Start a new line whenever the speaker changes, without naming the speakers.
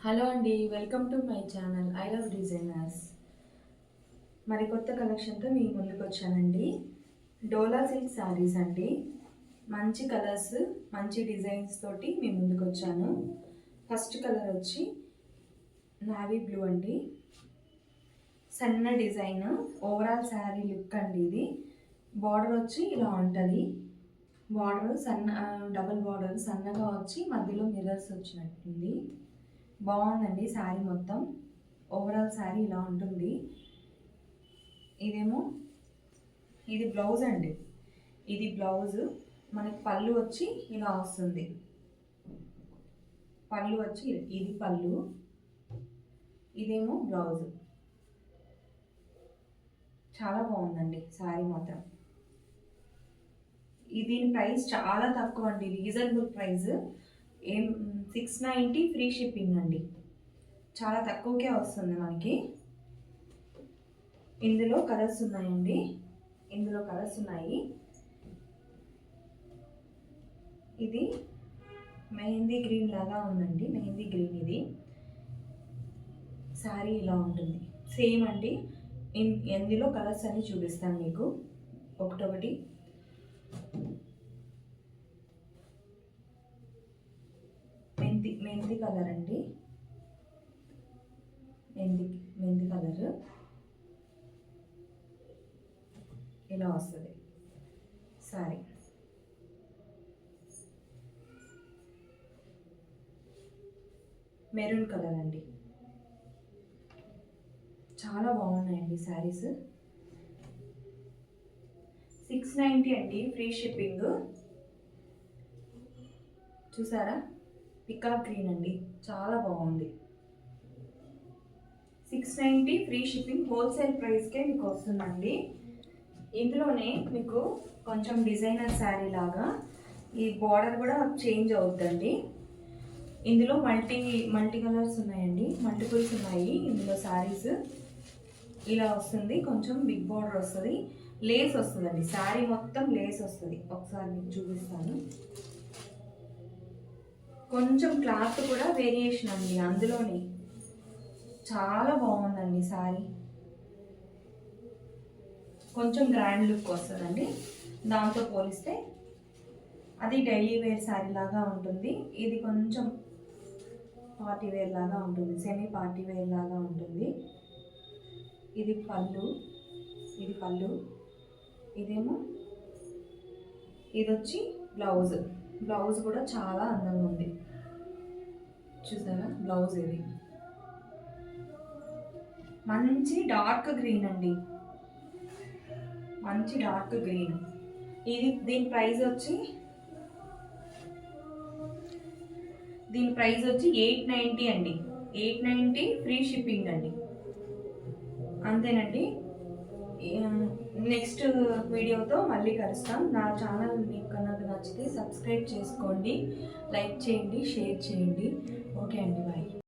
Hello అండి, welcome to my channel I love designers. మరి కొత్త కలెక్షన్తో మీ ముందుకు వచ్చానండి. డోలా సిల్క్ శారీస్ అండి. మంచి కలర్స్, మంచి డిజైన్స్ తోటి మీ ముందుకు వచ్చాను. ఫస్ట్ కలర్ వచ్చి నావీ బ్లూ అండి. సన్న డిజైన్, ఓవరాల్ శారీ లుక్ అండి. ఇది బార్డర్ వచ్చి ఇలా ఉంటుంది. బార్డర్ డబుల్ బార్డర్ సన్నగా వచ్చి మధ్యలో మిర్రర్స్ వచ్చినట్టుంది. బాగుందండి శారీ మొత్తం. ఓవరాల్ శారీ ఇలా ఉంటుంది. ఇది బ్లౌజ్ అండి. ఇది బ్లౌజ్. మనకి పళ్ళు వచ్చి ఇలా వస్తుంది. పళ్ళు వచ్చి ఇది పళ్ళు, ఇదేమో బ్లౌజ్. చాలా బాగుందండి శారీ మాత్రం. దీని ప్రైస్ చాలా తక్కువ అండి, రీజనబుల్ ప్రైస్. 690 ఫ్రీ షిప్పింగ్ అండి. చాలా తక్కువకే వస్తుంది మనకి. ఇందులో కలర్స్ ఉన్నాయి. ఇది మెహందీ గ్రీన్ లాగా ఉందండి. మెహందీ గ్రీన్. ఇది శారీ ఇలా ఉంటుంది. సేమ్ అండి. ఇందులో కలర్స్ అన్ని చూపిస్తాను మీకు ఒకటొకటి. మెంతి కలర్ అండి. మెంతి కలర్ ఇలా వస్తుంది సారీ. మెరూన్ కలర్ అండి. చాలా బాగున్నాయండి శారీస్. 690 అండి, ఫ్రీ షిప్పింగ్. చూసారా, పికాక్ గ్రీన్ అండి, చాలా బాగుంది. 690 ఫ్రీ షిప్పింగ్. హోల్సేల్ ప్రైస్కే మీకు వస్తుందండి. ఇందులోనే మీకు కొంచెం డిజైనర్ శారీ లాగా ఈ బార్డర్ కూడా చేంజ్ అవుతుందండి. ఇందులో మల్టీ కలర్స్ ఉన్నాయండి, మల్టిపుల్స్ ఉన్నాయి ఇందులో శారీస్. ఇలా వస్తుంది, కొంచెం బిగ్ బార్డర్ వస్తుంది, లేస్ వస్తుందండి. శారీ మొత్తం లేస్ వస్తుంది. ఒకసారి మీకు చూపిస్తాను. కొంచెం క్లాత్ కూడా వేరియేషన్ అండి అందులోని. చాలా బాగుందండి శారీ. కొంచెం గ్రాండ్ లుక్ వస్తుందండి దాంతో పోలిస్తే. అది డైలీ వేర్ శారీ లాగా ఉంటుంది. ఇది కొంచెం పార్టీ వేర్ లాగా ఉంటుంది, సెమీ పార్టీ వేర్ లాగా ఉంటుంది. ఇది పళ్ళు. ఇది వచ్చి బ్లౌజ్. బ్లౌజ్ కూడా చాలా అందంగా ఉంది. చూసారా బ్లౌజ్. ఇది మంచి డార్క్ గ్రీన్ అండి, మంచి డార్క్ గ్రీన్. దీని ప్రైస్ వచ్చి 890 అండి. 890 ఫ్రీ షిప్పింగ్ అండి. అంతేనండి. నెక్స్ట్ వీడియోతో మళ్ళీ కలుస్తాం. నా ఛానల్ మీకు నచ్చితే సబ్స్క్రైబ్ చేసుకోండి, లైక్ చేయండి, షేర్ చేయండి. ఓకే అండి, బాయ్.